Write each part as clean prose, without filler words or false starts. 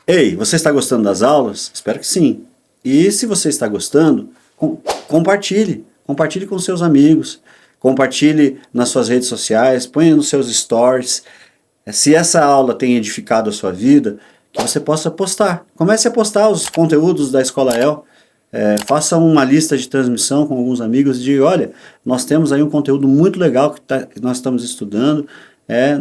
Ei, você está gostando das aulas? Espero que sim. E se você está gostando, compartilhe. Compartilhe com seus amigos. Compartilhe nas suas redes sociais. Ponha nos seus stories. Se essa aula tem edificado a sua vida, que você possa postar. Comece a postar os conteúdos da Escola El. Faça uma lista de transmissão com alguns amigos e diga, olha, nós temos aí um conteúdo muito legal que nós estamos estudando,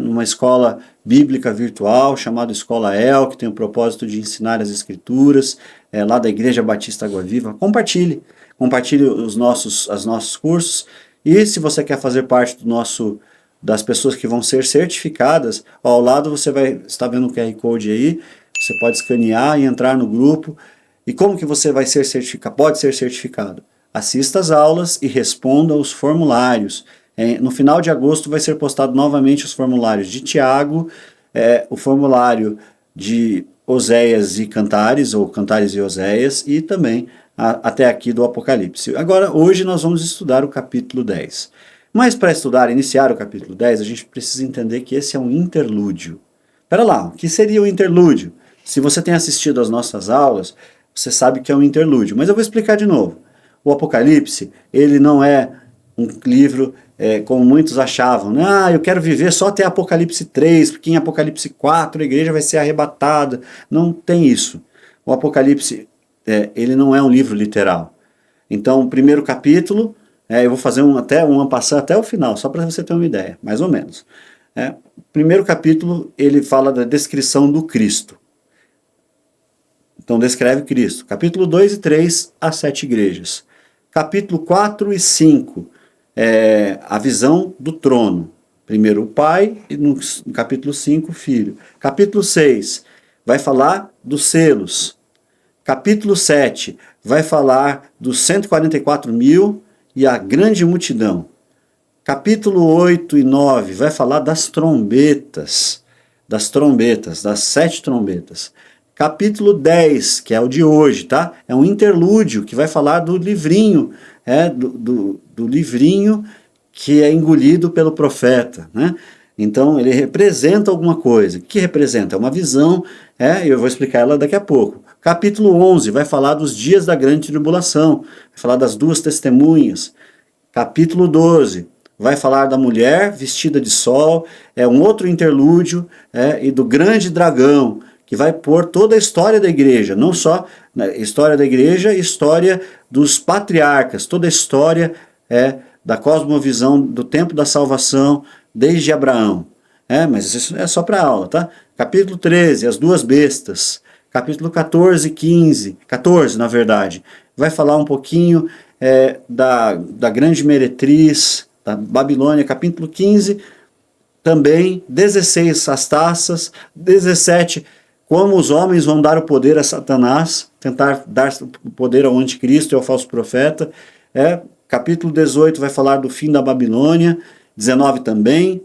numa escola bíblica virtual chamada Escola El, que tem o propósito de ensinar as escrituras, lá da Igreja Batista Água Viva. Compartilhe, compartilhe os nossos cursos, e se você quer fazer parte das pessoas que vão ser certificadas, ao lado você vai estar vendo o QR Code aí, você pode escanear e entrar no grupo. E como que você vai ser certificado? Pode ser certificado. Assista às aulas e responda os formulários. No final de agosto vai ser postado novamente os formulários de Tiago, o formulário de Oséias e Cantares, ou Cantares e Oséias, e também até aqui do Apocalipse. Agora, hoje nós vamos estudar o capítulo 10. Mas para iniciar o capítulo 10, a gente precisa entender que esse é um interlúdio. Espera lá, o que seria o interlúdio? Se você tem assistido às nossas aulas, você sabe que é um interlúdio, mas eu vou explicar de novo. O Apocalipse, ele não é um livro como muitos achavam, né? Eu quero viver só até Apocalipse 3, porque em Apocalipse 4 a igreja vai ser arrebatada. Não tem isso. O Apocalipse, ele não é um livro literal. Então, o primeiro capítulo, eu vou fazer até o final, só para você ter uma ideia, mais ou menos. O primeiro capítulo, ele fala da descrição do Cristo. Então descreve Cristo. Capítulo 2 e 3, as 7 igrejas. Capítulo 4 e 5, a visão do trono. Primeiro o Pai, e no capítulo 5 o Filho. Capítulo 6 vai falar dos selos. Capítulo 7 vai falar dos 144.000 e a grande multidão. Capítulo 8 e 9 vai falar das trombetas, das 7 trombetas. Capítulo 10, que é o de hoje, tá? É um interlúdio que vai falar do livrinho, do livrinho que é engolido pelo profeta, né? Então ele representa alguma coisa. O que representa? É uma visão, eu vou explicar ela daqui a pouco. Capítulo 11 vai falar dos dias da grande tribulação, vai falar das 2 testemunhas. Capítulo 12 vai falar da mulher vestida de sol, é um outro interlúdio, e do grande dragão, que vai pôr toda a história da igreja, não só história da igreja, história dos patriarcas, toda a história da cosmovisão do tempo da salvação, desde Abraão. Mas isso é só para aula, tá? Capítulo 13, as 2 bestas. Capítulo 14 e 15, 14 na verdade, vai falar um pouquinho da grande meretriz, da Babilônia. Capítulo 15, também 16 as taças, 17 como os homens vão dar o poder a Satanás, tentar dar o poder ao anticristo e ao falso profeta. Capítulo 18 vai falar do fim da Babilônia, 19 também,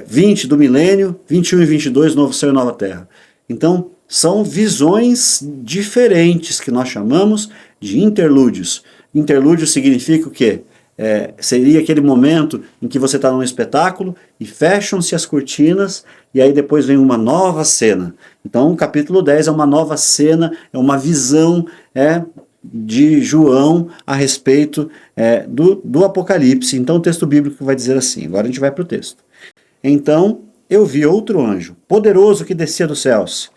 20 do milênio, 21 e 22, novo céu e nova terra. Então, são visões diferentes que nós chamamos de interlúdios. Interlúdio significa o quê? Seria aquele momento em que você está num espetáculo e fecham-se as cortinas e aí depois vem uma nova cena. Então o capítulo 10 é uma nova cena, é uma visão de João a respeito do Apocalipse. Então o texto bíblico vai dizer assim, agora a gente vai para o texto. Então eu vi outro anjo, poderoso que descia dos céus.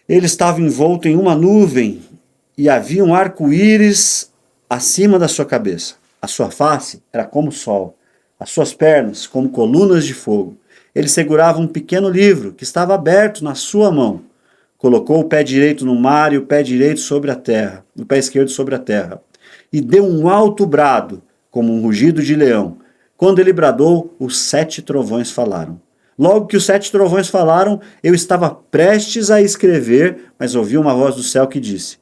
Ele estava envolto em uma nuvem e havia um arco-íris acima da sua cabeça. A sua face era como o sol, as suas pernas como colunas de fogo. Ele segurava um pequeno livro que estava aberto na sua mão. Colocou o pé direito no mar e o pé direito sobre a terra, o pé esquerdo sobre a terra. E deu um alto brado, como um rugido de leão. Quando ele bradou, os 7 trovões falaram. Logo que os 7 trovões falaram, eu estava prestes a escrever, mas ouvi uma voz do céu que disse: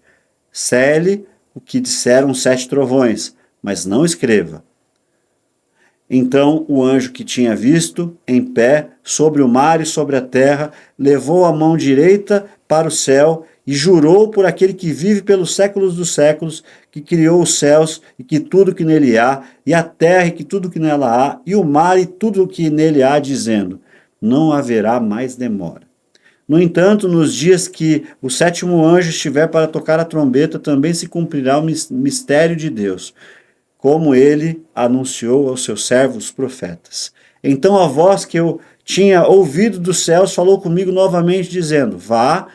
cele o que disseram os 7 trovões, mas não escreva. Então o anjo que tinha visto, em pé, sobre o mar e sobre a terra, levou a mão direita para o céu e jurou por aquele que vive pelos séculos dos séculos, que criou os céus e que tudo que nele há, e a terra e que tudo que nela há, e o mar e tudo que nele há, dizendo: não haverá mais demora. No entanto, nos dias que o sétimo anjo estiver para tocar a trombeta, também se cumprirá o mistério de Deus, como ele anunciou aos seus servos profetas. Então a voz que eu tinha ouvido dos céus falou comigo novamente, dizendo: vá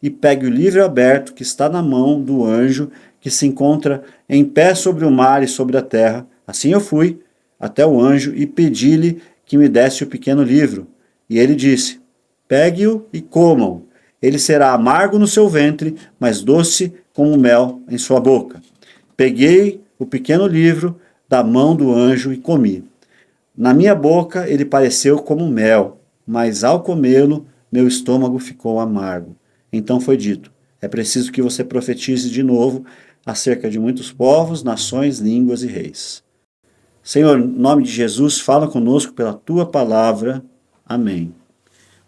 e pegue o livro aberto que está na mão do anjo que se encontra em pé sobre o mar e sobre a terra. Assim eu fui até o anjo e pedi-lhe que me desse o pequeno livro. E ele disse: pegue-o e comam. Ele será amargo no seu ventre, mas doce como mel em sua boca. Peguei o pequeno livro da mão do anjo e comi. Na minha boca ele pareceu como mel, mas ao comê-lo, meu estômago ficou amargo. Então foi dito: é preciso que você profetize de novo acerca de muitos povos, nações, línguas e reis. Senhor, em nome de Jesus, fala conosco pela tua palavra. Amém.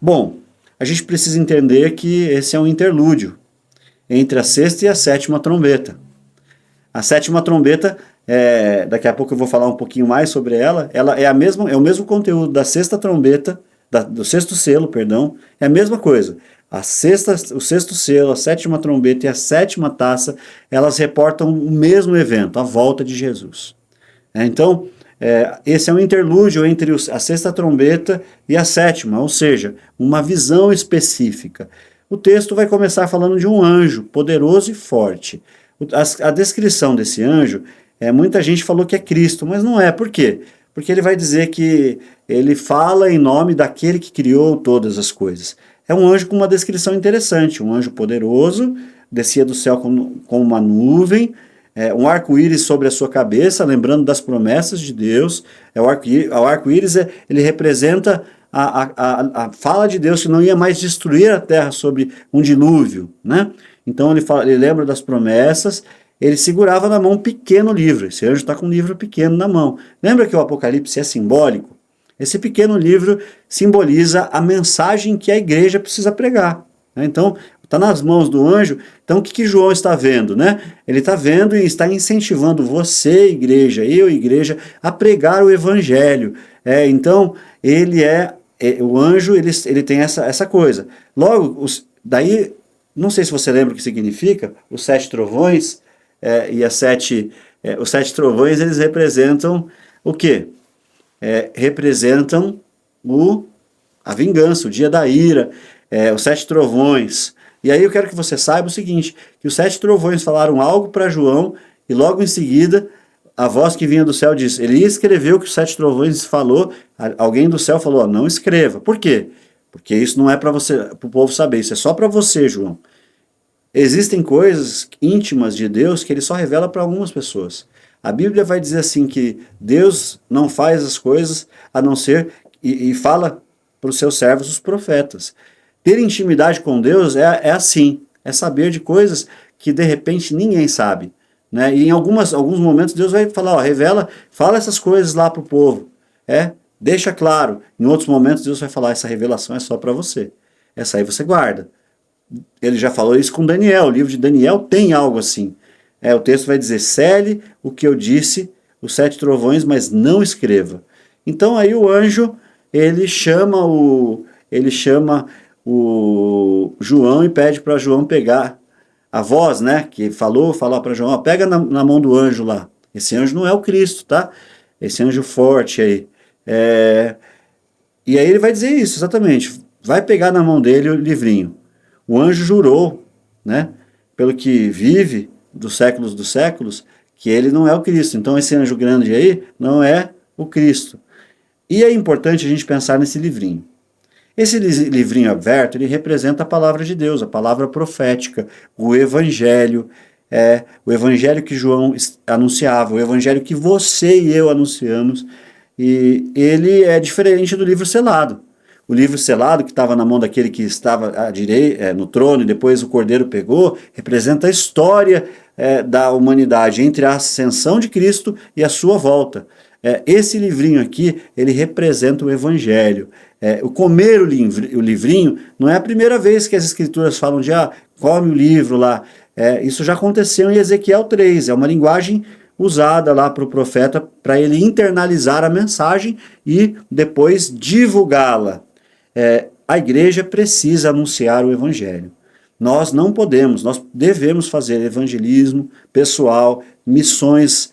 Bom, a gente precisa entender que esse é um interlúdio entre a sexta e a sétima trombeta. A sétima trombeta, daqui a pouco eu vou falar um pouquinho mais sobre ela é o mesmo conteúdo da sexta trombeta, do sexto selo, perdão, é a mesma coisa. O sexto selo, a sétima trombeta e a sétima taça, elas reportam o mesmo evento, a volta de Jesus. Então, esse é um interlúdio entre a sexta trombeta e a sétima, ou seja, uma visão específica. O texto vai começar falando de um anjo poderoso e forte. A descrição desse anjo, muita gente falou que é Cristo, mas não é. Por quê? Porque ele vai dizer que ele fala em nome daquele que criou todas as coisas. É um anjo com uma descrição interessante, um anjo poderoso, descia do céu com uma nuvem, um arco-íris sobre a sua cabeça, lembrando das promessas de Deus. O arco-íris ele representa a fala de Deus que não ia mais destruir a terra sobre um dilúvio, né? Então ele lembra das promessas, ele segurava na mão um pequeno livro. Esse anjo está com um livro pequeno na mão. Lembra que o Apocalipse é simbólico? Esse pequeno livro simboliza a mensagem que a igreja precisa pregar, né? Então, está nas mãos do anjo. Então, o que João está vendo, né? Ele está vendo e está incentivando você, igreja, eu, igreja, a pregar o evangelho. Então, o anjo, ele tem essa coisa. Logo, daí, não sei se você lembra o que significa, os 7 trovões os 7 trovões, eles representam o quê? Representam a vingança, o dia da ira, os 7 trovões. E aí eu quero que você saiba o seguinte, que os 7 trovões falaram algo para João, e logo em seguida, a voz que vinha do céu disse, ele escreveu o que os 7 trovões falou, alguém do céu falou, não escreva. Por quê? Porque isso não é para o povo saber, isso é só para você, João. Existem coisas íntimas de Deus que ele só revela para algumas pessoas. A Bíblia vai dizer assim que Deus não faz as coisas a não ser, e fala para os seus servos, os profetas. Ter intimidade com Deus é assim, é saber de coisas que de repente ninguém sabe, né? E em alguns momentos Deus vai falar, fala essas coisas lá para o povo, deixa claro. Em outros momentos Deus vai falar, essa revelação é só para você, essa aí você guarda. Ele já falou isso com Daniel, o livro de Daniel tem algo assim. O texto vai dizer, cele o que eu disse, os 7 trovões, mas não escreva. Então aí o anjo, ele chama o João e pede para João pegar a voz, né, que falar para João, pega na mão do anjo lá. Esse anjo não é o Cristo, tá? Esse anjo forte aí. E aí ele vai dizer isso, exatamente. Vai pegar na mão dele o livrinho. O anjo jurou, né, pelo que vive dos séculos, que ele não é o Cristo. Então esse anjo grande aí não é o Cristo. E é importante a gente pensar nesse livrinho. Esse livrinho aberto, ele representa a palavra de Deus, a palavra profética, o evangelho que João anunciava, o evangelho que você e eu anunciamos, e ele é diferente do livro selado. O livro selado, que estava na mão daquele que estava à direita, no trono, e depois o cordeiro pegou, representa a história da humanidade entre a ascensão de Cristo e a sua volta. Esse livrinho aqui, ele representa o evangelho. O comer o livrinho não é a primeira vez que as escrituras falam de come o livro lá. Isso já aconteceu em Ezequiel 3, é uma linguagem usada lá para o profeta para ele internalizar a mensagem e depois divulgá-la. A igreja precisa anunciar o evangelho. Nós não podemos, nós devemos fazer evangelismo pessoal, missões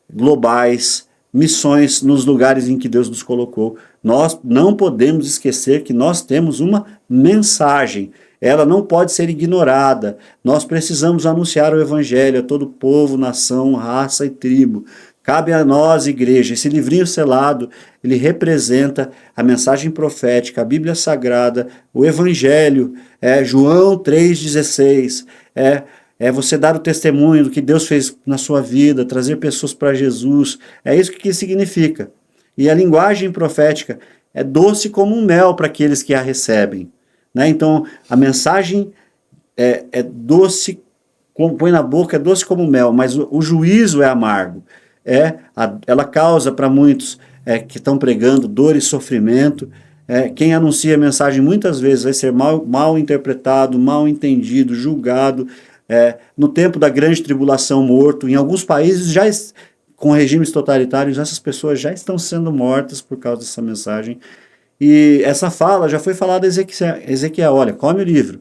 globais, missões nos lugares em que Deus nos colocou. Nós não podemos esquecer que nós temos uma mensagem. Ela não pode ser ignorada. Nós precisamos anunciar o evangelho a todo povo, nação, raça e tribo. Cabe a nós, igreja. Esse livrinho selado, ele representa a mensagem profética, a Bíblia Sagrada, o evangelho, João 3,16, é você dar o testemunho do que Deus fez na sua vida, trazer pessoas para Jesus. É isso que significa. E a linguagem profética é doce como um mel para aqueles que a recebem. Né? Então, a mensagem é doce, põe na boca, é doce como mel, mas o juízo é amargo. Ela causa para muitos que estão pregando dor e sofrimento. Quem anuncia a mensagem muitas vezes vai ser mal interpretado, mal entendido, julgado. No tempo da grande tribulação, morto. Em alguns países, com regimes totalitários, essas pessoas já estão sendo mortas por causa dessa mensagem. E essa fala já foi falada a Ezequiel, olha, come o livro.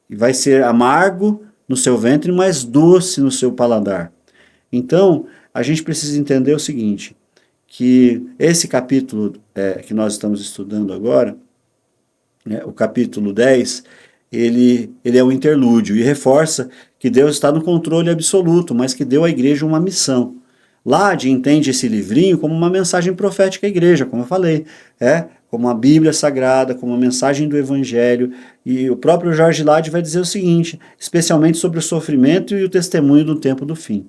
E vai ser amargo no seu ventre, mas doce no seu paladar. Então, a gente precisa entender o seguinte, que esse capítulo que nós estamos estudando agora, o capítulo 10, ele é um interlúdio e reforça que Deus está no controle absoluto, mas que deu à igreja uma missão. Lade entende esse livrinho como uma mensagem profética à igreja, como eu falei, como a Bíblia Sagrada, como uma mensagem do Evangelho, e o próprio George Lade vai dizer o seguinte, especialmente sobre o sofrimento e o testemunho do tempo do fim.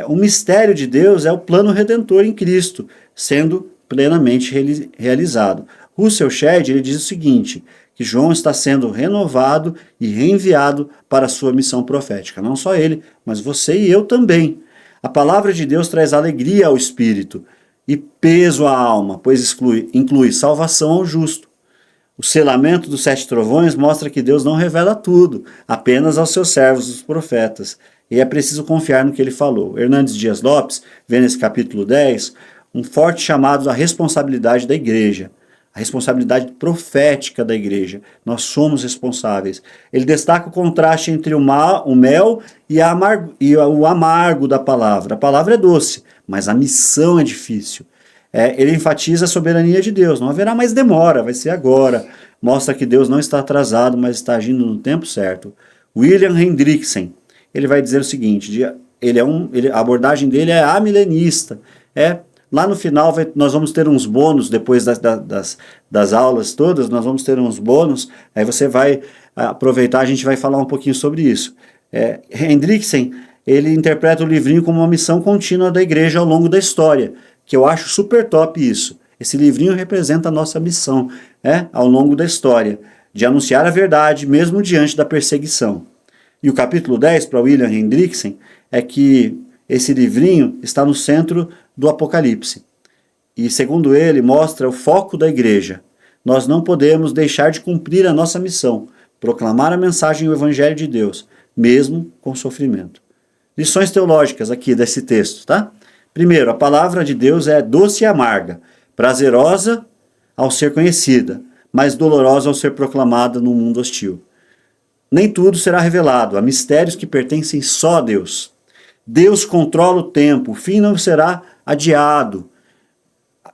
O mistério de Deus é o plano redentor em Cristo, sendo plenamente realizado. Russell Shedd ele diz o seguinte, que João está sendo renovado e reenviado para a sua missão profética. Não só ele, mas você e eu também. A palavra de Deus traz alegria ao espírito e peso à alma, pois inclui salvação ao justo. O selamento dos 7 trovões mostra que Deus não revela tudo, apenas aos seus servos, os profetas. E é preciso confiar no que ele falou. Hernandes Dias Lopes vê nesse capítulo 10 um forte chamado à responsabilidade da igreja. A responsabilidade profética da igreja. Nós somos responsáveis. Ele destaca o contraste entre o mel e o amargo da palavra. A palavra é doce, mas a missão é difícil. Ele enfatiza a soberania de Deus. Não haverá mais demora, vai ser agora. Mostra que Deus não está atrasado, mas está agindo no tempo certo. William Hendrickson, ele vai dizer o seguinte, a abordagem dele é amilenista. Lá no final nós vamos ter uns bônus, depois das aulas todas, nós vamos ter uns bônus, aí você vai aproveitar, a gente vai falar um pouquinho sobre isso. Hendrickson, ele interpreta o livrinho como uma missão contínua da igreja ao longo da história, que eu acho super top isso. Esse livrinho representa a nossa missão ao longo da história, de anunciar a verdade, mesmo diante da perseguição. E o capítulo 10, para William Hendrickson, é que esse livrinho está no centro do Apocalipse. E, segundo ele, mostra o foco da igreja. Nós não podemos deixar de cumprir a nossa missão, proclamar a mensagem do Evangelho de Deus, mesmo com sofrimento. Lições teológicas aqui desse texto, tá? Primeiro, a palavra de Deus é doce e amarga, prazerosa ao ser conhecida, mas dolorosa ao ser proclamada num mundo hostil. Nem tudo será revelado, há mistérios que pertencem só a Deus. Deus controla o tempo, o fim não será adiado.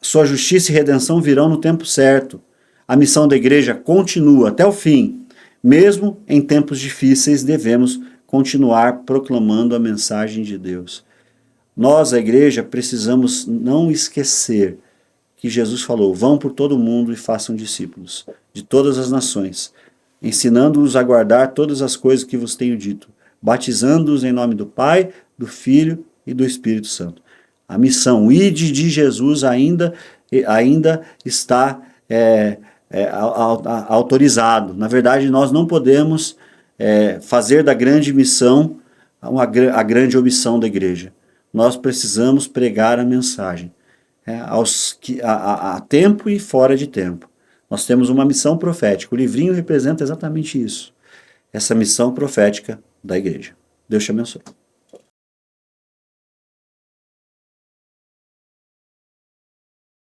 Sua justiça e redenção virão no tempo certo. A missão da igreja continua até o fim. Mesmo em tempos difíceis, devemos continuar proclamando a mensagem de Deus. Nós, a igreja, precisamos não esquecer que Jesus falou, vão por todo o mundo e façam discípulos de todas as nações, ensinando-os a guardar todas as coisas que vos tenho dito, batizando-os em nome do Pai, do Filho e do Espírito Santo. A missão, o ide de Jesus ainda está autorizado. Na verdade, nós não podemos fazer da grande missão a grande omissão da igreja. Nós precisamos pregar a mensagem a tempo e fora de tempo. Nós temos uma missão profética. O livrinho representa exatamente isso. Essa missão profética da igreja. Deus te abençoe.